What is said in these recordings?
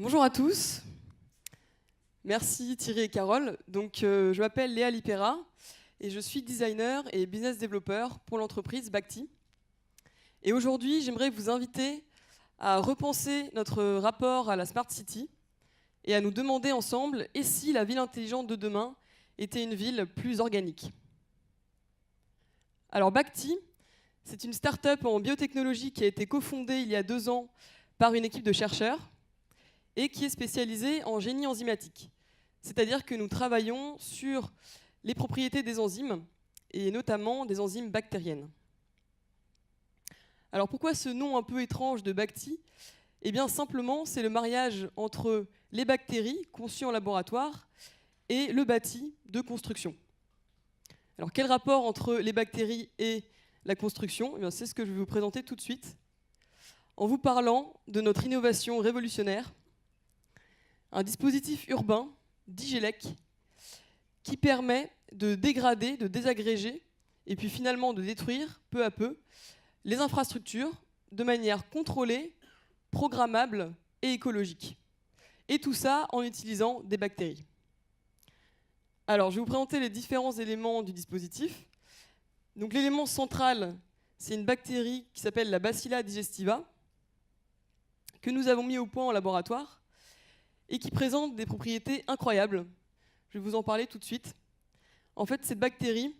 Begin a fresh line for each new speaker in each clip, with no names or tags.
Bonjour à tous. Merci Thierry et Carole. Je m'appelle Léa Lipera et je suis designer et business développeur pour l'entreprise Bacti. Et aujourd'hui, j'aimerais vous inviter à repenser notre rapport à la Smart City et à nous demander ensemble, et si la ville intelligente de demain était une ville plus organique? Alors Bacti, c'est une start-up en biotechnologie qui a été cofondée il y a 2 ans par une équipe de chercheurs et qui est spécialisée en génie enzymatique. C'est-à-dire que nous travaillons sur les propriétés des enzymes, et notamment des enzymes bactériennes. Alors pourquoi ce nom un peu étrange de Bacti? Eh bien simplement, c'est le mariage entre les bactéries conçues en laboratoire et le bâti de construction. Alors quel rapport entre les bactéries et la construction? Eh bien, c'est ce que je vais vous présenter tout de suite, en vous parlant de notre innovation révolutionnaire, un dispositif urbain, Digelec, qui permet de dégrader, de désagréger, et puis finalement de détruire peu à peu les infrastructures de manière contrôlée, programmable et écologique. Et tout ça en utilisant des bactéries. Alors, je vais vous présenter les différents éléments du dispositif. Donc, l'élément central, c'est une bactérie qui s'appelle la Bacilla digestiva, que nous avons mis au point en laboratoire, et qui présente des propriétés incroyables. Je vais vous en parler tout de suite. En fait, cette bactérie,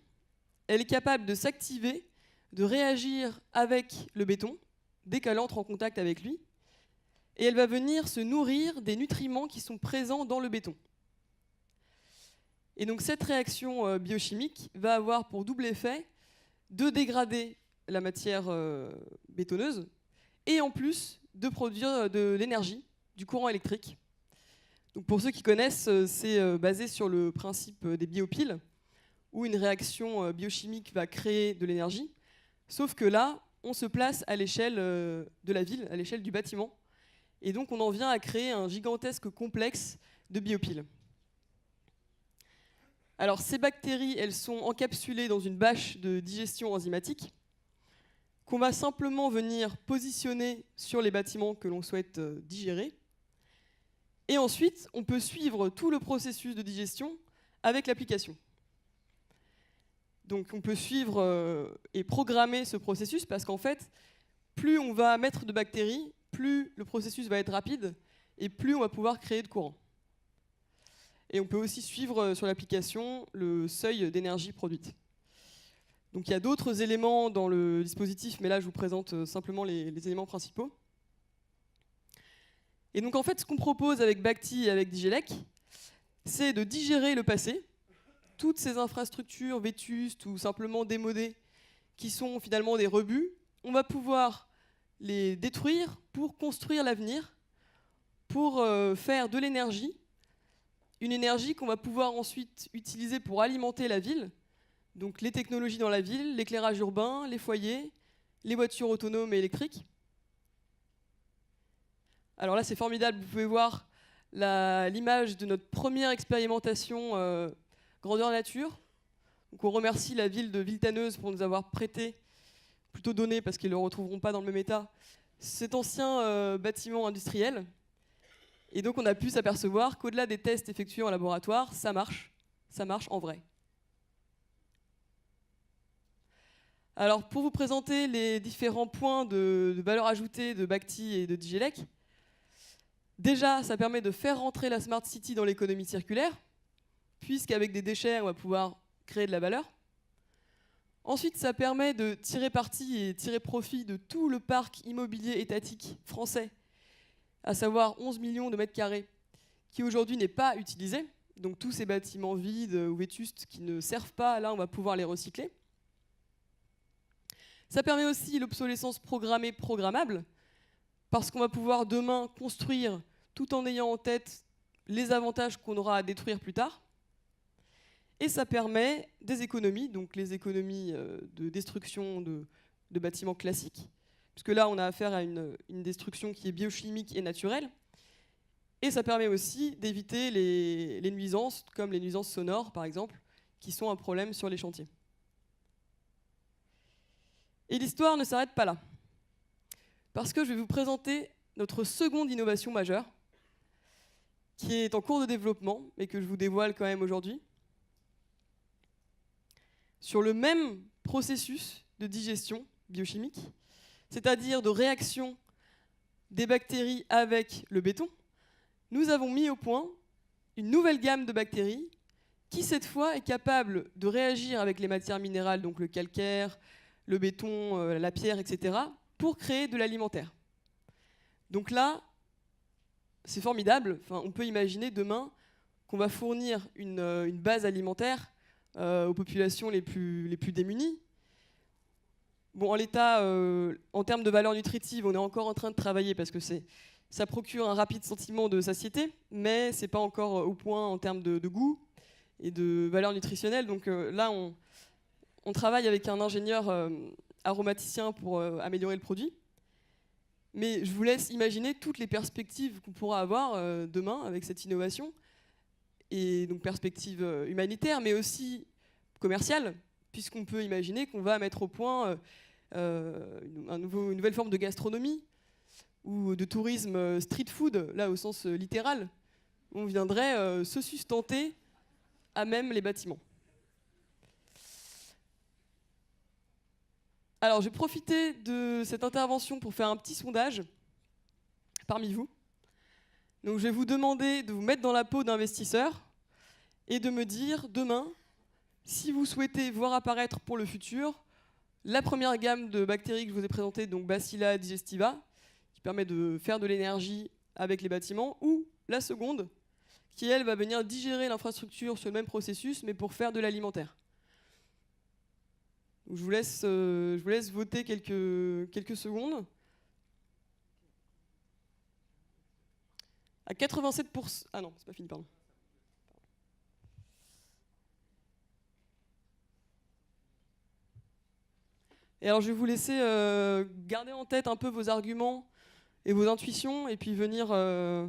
elle est capable de s'activer, de réagir avec le béton, dès qu'elle entre en contact avec lui, et elle va venir se nourrir des nutriments qui sont présents dans le béton. Et donc cette réaction biochimique va avoir pour double effet de dégrader la matière bétonneuse, et en plus de produire de l'énergie, du courant électrique. Donc pour ceux qui connaissent, c'est basé sur le principe des biopiles, où une réaction biochimique va créer de l'énergie, sauf que là, on se place à l'échelle de la ville, à l'échelle du bâtiment, et donc on en vient à créer un gigantesque complexe de biopiles. Alors ces bactéries, elles sont encapsulées dans une bâche de digestion enzymatique, qu'on va simplement venir positionner sur les bâtiments que l'on souhaite digérer. Et ensuite, on peut suivre tout le processus de digestion avec l'application. Donc on peut suivre et programmer ce processus parce qu'en fait, plus on va mettre de bactéries, plus le processus va être rapide et plus on va pouvoir créer de courant. Et on peut aussi suivre sur l'application le seuil d'énergie produite. Donc il y a d'autres éléments dans le dispositif, mais là je vous présente simplement les éléments principaux. Et donc en fait, ce qu'on propose avec Bacti et avec Digelec, c'est de digérer le passé, toutes ces infrastructures vétustes ou simplement démodées, qui sont finalement des rebuts. On va pouvoir les détruire pour construire l'avenir, pour faire de l'énergie, une énergie qu'on va pouvoir ensuite utiliser pour alimenter la ville, donc les technologies dans la ville, l'éclairage urbain, les foyers, les voitures autonomes et électriques. Alors là, c'est formidable, vous pouvez voir l'image de notre première expérimentation grandeur nature. Donc on remercie la ville de Villetaneuse pour nous avoir prêté, plutôt donné parce qu'ils ne le retrouveront pas dans le même état, cet ancien bâtiment industriel. Et donc on a pu s'apercevoir qu'au-delà des tests effectués en laboratoire, ça marche en vrai. Alors pour vous présenter les différents points de valeur ajoutée de Bacti et de Digelec, déjà, ça permet de faire rentrer la Smart City dans l'économie circulaire, puisqu'avec des déchets, on va pouvoir créer de la valeur. Ensuite, ça permet de tirer parti et tirer profit de tout le parc immobilier étatique français, à savoir 11 millions de mètres carrés, qui aujourd'hui n'est pas utilisé. Donc tous ces bâtiments vides ou vétustes qui ne servent pas, là, on va pouvoir les recycler. Ça permet aussi l'obsolescence programmée programmable, parce qu'on va pouvoir demain construire tout en ayant en tête les avantages qu'on aura à détruire plus tard. Et ça permet des économies, donc les économies de destruction de bâtiments classiques, puisque là on a affaire à une destruction qui est biochimique et naturelle. Et ça permet aussi d'éviter les nuisances, comme les nuisances sonores par exemple, qui sont un problème sur les chantiers. Et l'histoire ne s'arrête pas là, parce que je vais vous présenter notre seconde innovation majeure, qui est en cours de développement, mais que je vous dévoile quand même aujourd'hui, sur le même processus de digestion biochimique, c'est-à-dire de réaction des bactéries avec le béton. Nous avons mis au point une nouvelle gamme de bactéries qui, cette fois, est capable de réagir avec les matières minérales, donc le calcaire, le béton, la pierre, etc., pour créer de l'alimentaire. Donc là, c'est formidable. Enfin, on peut imaginer demain qu'on va fournir une base alimentaire aux populations les plus démunies. Bon, en l'état, en termes de valeur nutritive, on est encore en train de travailler parce que ça procure un rapide sentiment de satiété, mais c'est pas encore au point en termes de goût et de valeur nutritionnelle. Donc là, on travaille avec un ingénieur aromaticien pour améliorer le produit. Mais je vous laisse imaginer toutes les perspectives qu'on pourra avoir demain avec cette innovation, et donc perspectives humanitaires, mais aussi commerciales, puisqu'on peut imaginer qu'on va mettre au point une nouvelle forme de gastronomie ou de tourisme street food, là au sens littéral. On viendrait se sustenter à même les bâtiments. Alors, je vais profiter de cette intervention pour faire un petit sondage parmi vous. Donc, je vais vous demander de vous mettre dans la peau d'investisseurs et de me dire demain si vous souhaitez voir apparaître pour le futur la première gamme de bactéries que je vous ai présentée, donc Bacilla digestiva, qui permet de faire de l'énergie avec les bâtiments, ou la seconde, qui elle va venir digérer l'infrastructure sur le même processus, mais pour faire de l'alimentaire. Je vous laisse voter quelques secondes. À 87%... Ah non, c'est pas fini, pardon. Et alors je vais vous laisser garder en tête un peu vos arguments et vos intuitions, et puis venir me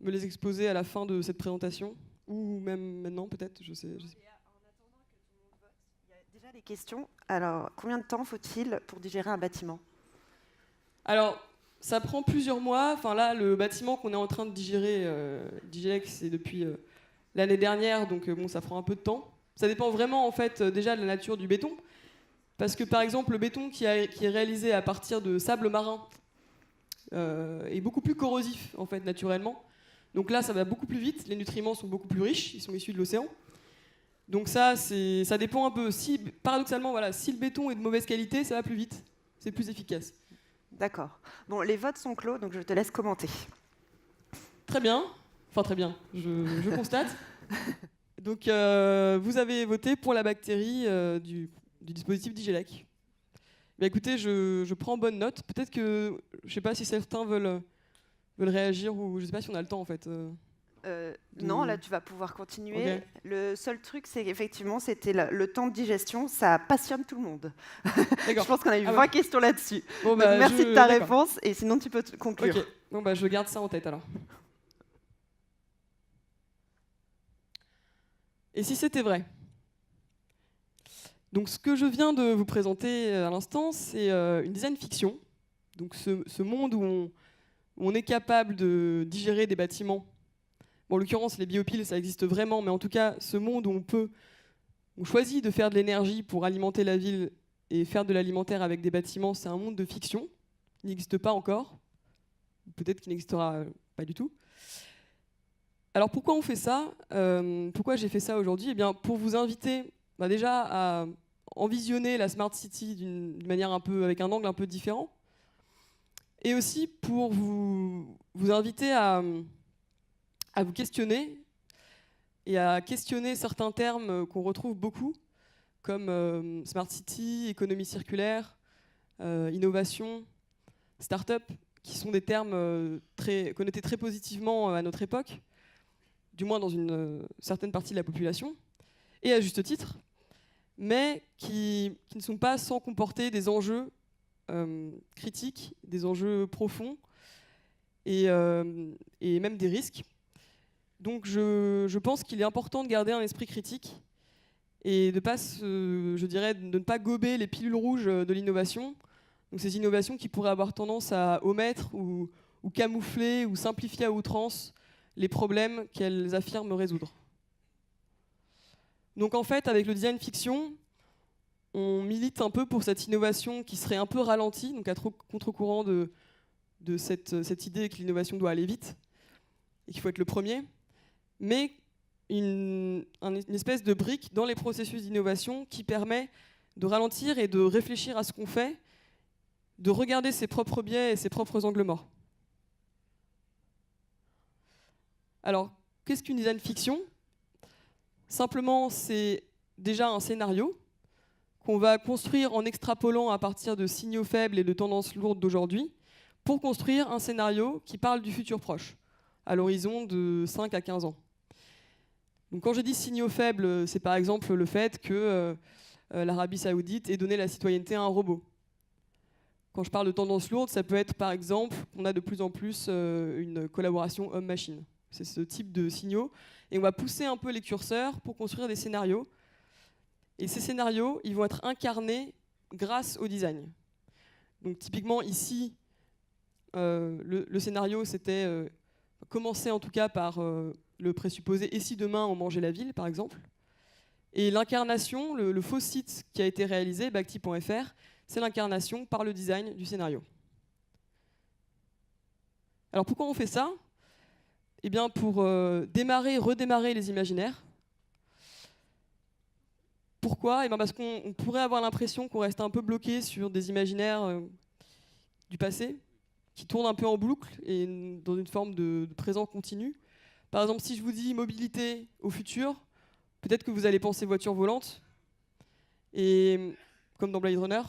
les exposer à la fin de cette présentation, ou même maintenant peut-être, je sais.
Déjà des questions. Alors, combien de temps faut-il pour digérer un bâtiment?
Alors, ça prend plusieurs mois. Enfin là, le bâtiment qu'on est en train de digérer, Digex, c'est depuis l'année dernière, donc bon, ça prend un peu de temps. Ça dépend vraiment en fait déjà de la nature du béton, parce que par exemple, le béton qui est réalisé à partir de sable marin est beaucoup plus corrosif en fait naturellement. Donc là, ça va beaucoup plus vite. Les nutriments sont beaucoup plus riches. Ils sont issus de l'océan. Donc ça dépend un peu. Paradoxalement, voilà, si le béton est de mauvaise qualité, ça va plus vite. C'est plus efficace.
D'accord. Bon, les votes sont clos, donc je te laisse commenter.
Très bien. Enfin, très bien. Je constate. Donc, vous avez voté pour la bactérie du dispositif Digelec. Bah, écoutez, je prends bonne note. Peut-être que, je ne sais pas si certains veulent réagir, ou je ne sais pas si on a le temps, en fait.
Non, là tu vas pouvoir continuer.
Okay.
Le seul truc, c'est qu'effectivement, c'était le temps de digestion. Ça passionne tout le monde. Je pense qu'on a eu 20 questions là-dessus.
Bon, bah,
merci de ta réponse, et sinon tu peux conclure.
Okay. Bon, bah, je garde ça en tête alors. Et si c'était vrai? Donc ce que je viens de vous présenter à l'instant, c'est une design fiction. Donc ce monde où on est capable de digérer des bâtiments. Bon, en l'occurrence, les biopiles, ça existe vraiment, mais en tout cas, ce monde où on choisit de faire de l'énergie pour alimenter la ville et faire de l'alimentaire avec des bâtiments, c'est un monde de fiction. Il n'existe pas encore. Peut-être qu'il n'existera pas du tout. Alors pourquoi on fait ça? Pourquoi j'ai fait ça aujourd'hui? Eh bien, pour vous inviter déjà à envisionner la Smart City d'une manière avec un angle un peu différent. Et aussi pour vous inviter à vous questionner et à questionner certains termes qu'on retrouve beaucoup, comme Smart City, économie circulaire, innovation, start-up, qui sont des termes connotés très positivement à notre époque, du moins dans une certaine partie de la population, et à juste titre, mais qui ne sont pas sans comporter des enjeux critiques, des enjeux profonds, et même des risques. Donc je pense qu'il est important de garder un esprit critique et de ne pas gober les pilules rouges de l'innovation. Donc ces innovations qui pourraient avoir tendance à omettre ou camoufler ou simplifier à outrance les problèmes qu'elles affirment résoudre. Donc en fait, avec le design fiction, on milite un peu pour cette innovation qui serait un peu ralentie, donc à contre-courant de cette idée que l'innovation doit aller vite et qu'il faut être le premier, mais une espèce de brique dans les processus d'innovation qui permet de ralentir et de réfléchir à ce qu'on fait, de regarder ses propres biais et ses propres angles morts. Alors, qu'est-ce qu'une design fiction ? Simplement, c'est déjà un scénario qu'on va construire en extrapolant à partir de signaux faibles et de tendances lourdes d'aujourd'hui pour construire un scénario qui parle du futur proche, à l'horizon de 5 à 15 ans. Donc, quand je dis signaux faibles, c'est par exemple le fait que l'Arabie Saoudite ait donné la citoyenneté à un robot. Quand je parle de tendances lourdes, ça peut être par exemple qu'on a de plus en plus une collaboration homme-machine. C'est ce type de signaux. Et on va pousser un peu les curseurs pour construire des scénarios. Et ces scénarios, ils vont être incarnés grâce au design. Donc typiquement ici, le scénario, c'était commencer en tout cas par le présupposé « et si demain on mangeait la ville ?» par exemple. Et l'incarnation, le faux site qui a été réalisé, Bacti.fr, c'est l'incarnation par le design du scénario. Alors pourquoi on fait ça ? Eh bien pour redémarrer les imaginaires. Pourquoi ? Eh bien parce qu'on pourrait avoir l'impression qu'on reste un peu bloqué sur des imaginaires du passé, qui tournent un peu en boucle et dans une forme de présent continu. Par exemple, si je vous dis mobilité au futur, peut-être que vous allez penser voiture volante, et, comme dans Blade Runner,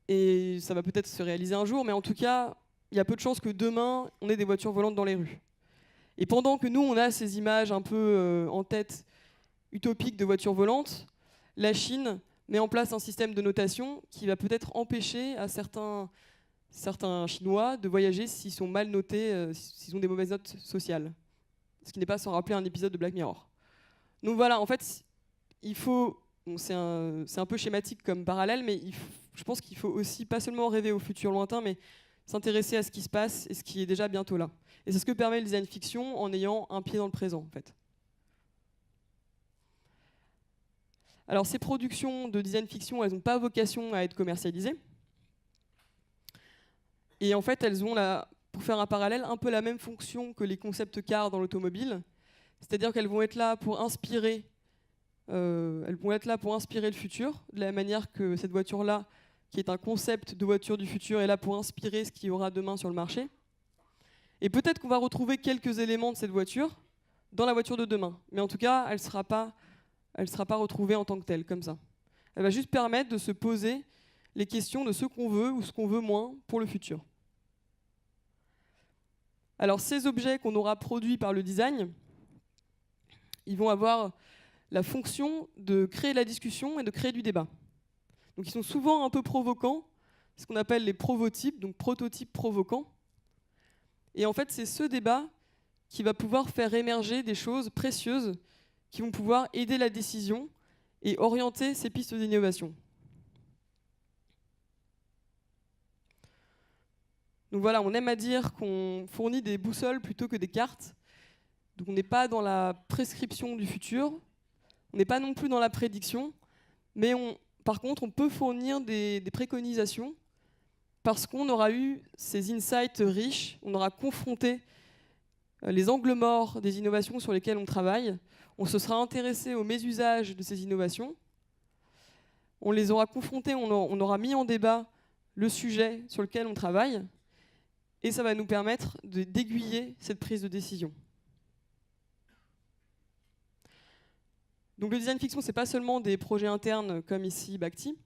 et ça va peut-être se réaliser un jour, mais en tout cas, il y a peu de chances que demain, on ait des voitures volantes dans les rues. Et pendant que nous, on a ces images un peu en tête utopiques de voitures volantes, la Chine met en place un système de notation qui va peut-être empêcher à certains Chinois de voyager s'ils sont mal notés, s'ils ont des mauvaises notes sociales. Ce qui n'est pas sans rappeler un épisode de Black Mirror. Donc voilà, en fait, il faut... Bon, c'est un peu schématique comme parallèle, mais je pense qu'il faut aussi pas seulement rêver au futur lointain, mais s'intéresser à ce qui se passe et ce qui est déjà bientôt là. Et c'est ce que permet le design fiction en ayant un pied dans le présent, en fait. Alors, ces productions de design fiction, elles n'ont pas vocation à être commercialisées. Et en fait, elles ont, pour faire un parallèle, un peu la même fonction que les concept cars dans l'automobile. C'est-à-dire qu'elles vont être là pour inspirer le futur, de la même manière que cette voiture-là, qui est un concept de voiture du futur, est là pour inspirer ce qu'il y aura demain sur le marché. Et peut-être qu'on va retrouver quelques éléments de cette voiture dans la voiture de demain. Mais en tout cas, elle ne sera pas retrouvée en tant que telle, comme ça. Elle va juste permettre de se poser les questions de ce qu'on veut ou ce qu'on veut moins pour le futur. Alors, ces objets qu'on aura produits par le design, ils vont avoir la fonction de créer la discussion et de créer du débat. Donc ils sont souvent un peu provocants, ce qu'on appelle les prototypes, donc prototypes provocants. Et en fait, c'est ce débat qui va pouvoir faire émerger des choses précieuses qui vont pouvoir aider la décision et orienter ces pistes d'innovation. Donc voilà, on aime à dire qu'on fournit des boussoles plutôt que des cartes. Donc on n'est pas dans la prescription du futur, on n'est pas non plus dans la prédiction, mais par contre, on peut fournir des préconisations parce qu'on aura eu ces insights riches, on aura confronté les angles morts des innovations sur lesquelles on travaille, on se sera intéressé au mésusage de ces innovations, on les aura confrontés, on aura mis en débat le sujet sur lequel on travaille, et ça va nous permettre d'aiguiller cette prise de décision. Donc le design fiction, ce n'est pas seulement des projets internes comme ici Bacti,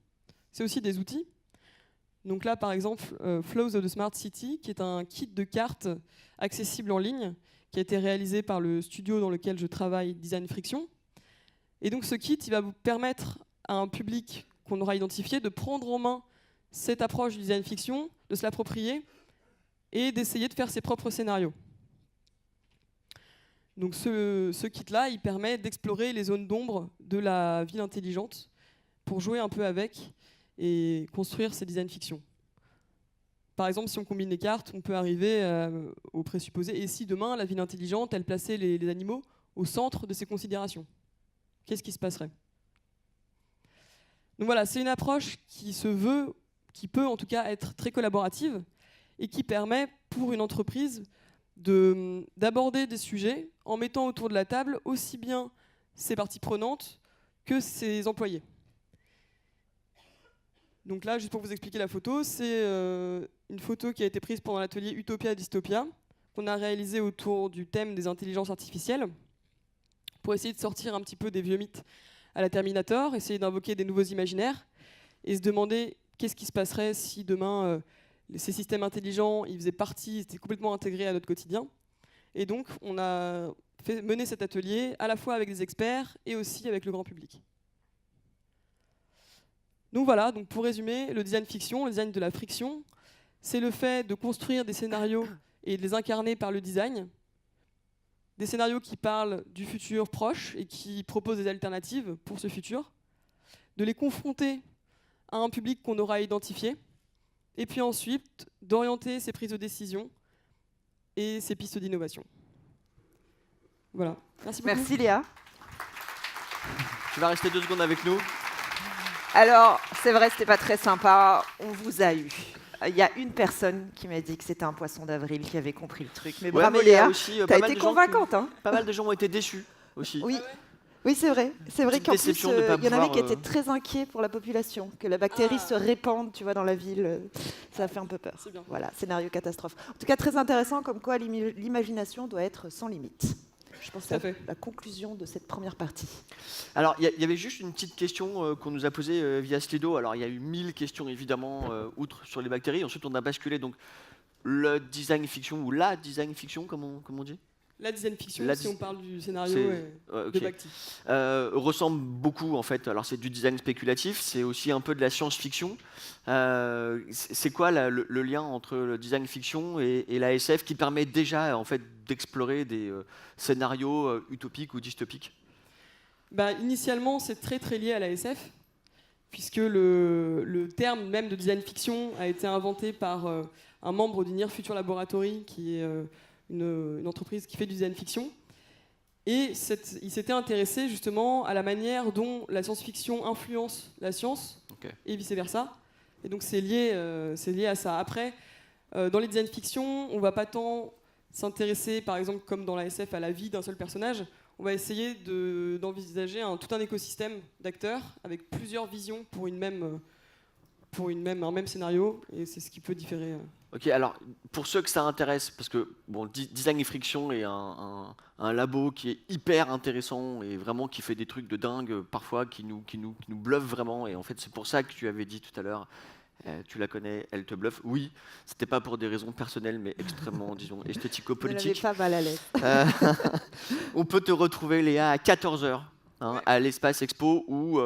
c'est aussi des outils. Donc là, par exemple, Flows of the Smart City, qui est un kit de cartes accessible en ligne, qui a été réalisé par le studio dans lequel je travaille, Design Friction. Et donc ce kit, il va vous permettre à un public qu'on aura identifié de prendre en main cette approche du design fiction, de se l'approprier et d'essayer de faire ses propres scénarios. Donc ce kit-là, il permet d'explorer les zones d'ombre de la ville intelligente pour jouer un peu avec et construire ces design fiction. par exemple, si on combine les cartes, on peut arriver au présupposé. Et si demain, la ville intelligente, elle plaçait les animaux au centre de ses considérations, qu'est-ce qui se passerait? Donc voilà, c'est une approche qui se veut, qui peut en tout cas être très collaborative et qui permet pour une entreprise d'aborder des sujets en mettant autour de la table aussi bien ses parties prenantes que ses employés. Donc là, juste pour vous expliquer la photo, c'est une photo qui a été prise pendant l'atelier Utopia Dystopia, qu'on a réalisé autour du thème des intelligences artificielles, pour essayer de sortir un petit peu des vieux mythes à la Terminator, essayer d'invoquer des nouveaux imaginaires, et se demander qu'est-ce qui se passerait si demain, ces systèmes intelligents, ils faisaient partie, ils étaient complètement intégrés à notre quotidien. Et donc, on a mené cet atelier à la fois avec des experts et aussi avec le grand public. Donc voilà, donc pour résumer, le design fiction, le design de la friction, c'est le fait de construire des scénarios et de les incarner par le design. Des scénarios qui parlent du futur proche et qui proposent des alternatives pour ce futur. De les confronter à un public qu'on aura identifié. Et puis ensuite, d'orienter ses prises de décision et ses pistes d'innovation. Voilà. Merci beaucoup.
Merci Léa.
Tu vas rester 2 secondes avec nous.
Alors, c'est vrai, c'était pas très sympa. On vous a eu. Il y a une personne qui m'a dit que c'était un poisson d'avril qui avait compris le truc. Mais bravo Léa, t'as été convaincante.
Pas mal de gens ont été déçus aussi.
Oui. Oui, c'est vrai. C'est vrai qu'en plus, il y en avait qui étaient très inquiets pour la population, que la bactérie se répande, tu vois, dans la ville. Ça a fait un peu peur.
C'est bien.
Voilà, scénario catastrophe. En tout cas, très intéressant, comme quoi l'imagination doit être sans limite. Je pense que c'est la conclusion de cette première partie.
Alors, il y avait juste une petite question qu'on nous a posée via Slido. Alors, il y a eu 1000 questions, évidemment, outre sur les bactéries. Ensuite, on a basculé donc le design fiction, ou la design fiction, comme on dit.
La design fiction, si on parle du scénario de Bacti.
Ressemble beaucoup, en fait. Alors, c'est du design spéculatif, c'est aussi un peu de la science-fiction. C'est quoi le lien entre le design fiction et la SF qui permet déjà, en fait, d'explorer des scénarios utopiques ou dystopiques?
Initialement, c'est très très lié à la SF, puisque le terme même de design fiction a été inventé par un membre du Near Future Laboratory, qui est une entreprise qui fait du design fiction. Et il s'était intéressé justement à la manière dont la science-fiction influence la science, et vice-versa. Et donc c'est lié à ça. Après, dans les design fiction, on ne va pas tant s'intéresser, par exemple, comme dans la SF, à la vie d'un seul personnage. On va essayer d'envisager tout un écosystème d'acteurs avec plusieurs visions pour un même scénario, et c'est ce qui peut différer.
Ok, alors pour ceux que ça intéresse, parce que bon, Design et Friction est un labo qui est hyper intéressant et vraiment qui fait des trucs de dingue parfois, qui nous bluffe vraiment, et en fait c'est pour ça que tu avais dit tout à l'heure, tu la connais, elle te bluffe. Oui, c'était pas pour des raisons personnelles, mais extrêmement, disons, esthético-politiques.
Vous n'avez pas mal à l'aise.
On peut te retrouver, Léa, à 14h. À l'espace expo où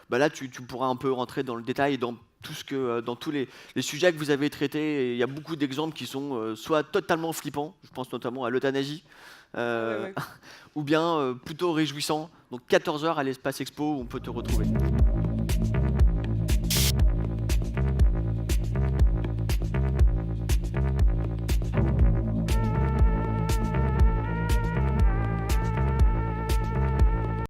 là tu pourras un peu rentrer dans le détail dans tous les sujets que vous avez traités. Il y a beaucoup d'exemples qui sont soit totalement flippants, je pense notamment à l'euthanasie, ou bien plutôt réjouissants. Donc 14h à l'espace expo où on peut te retrouver.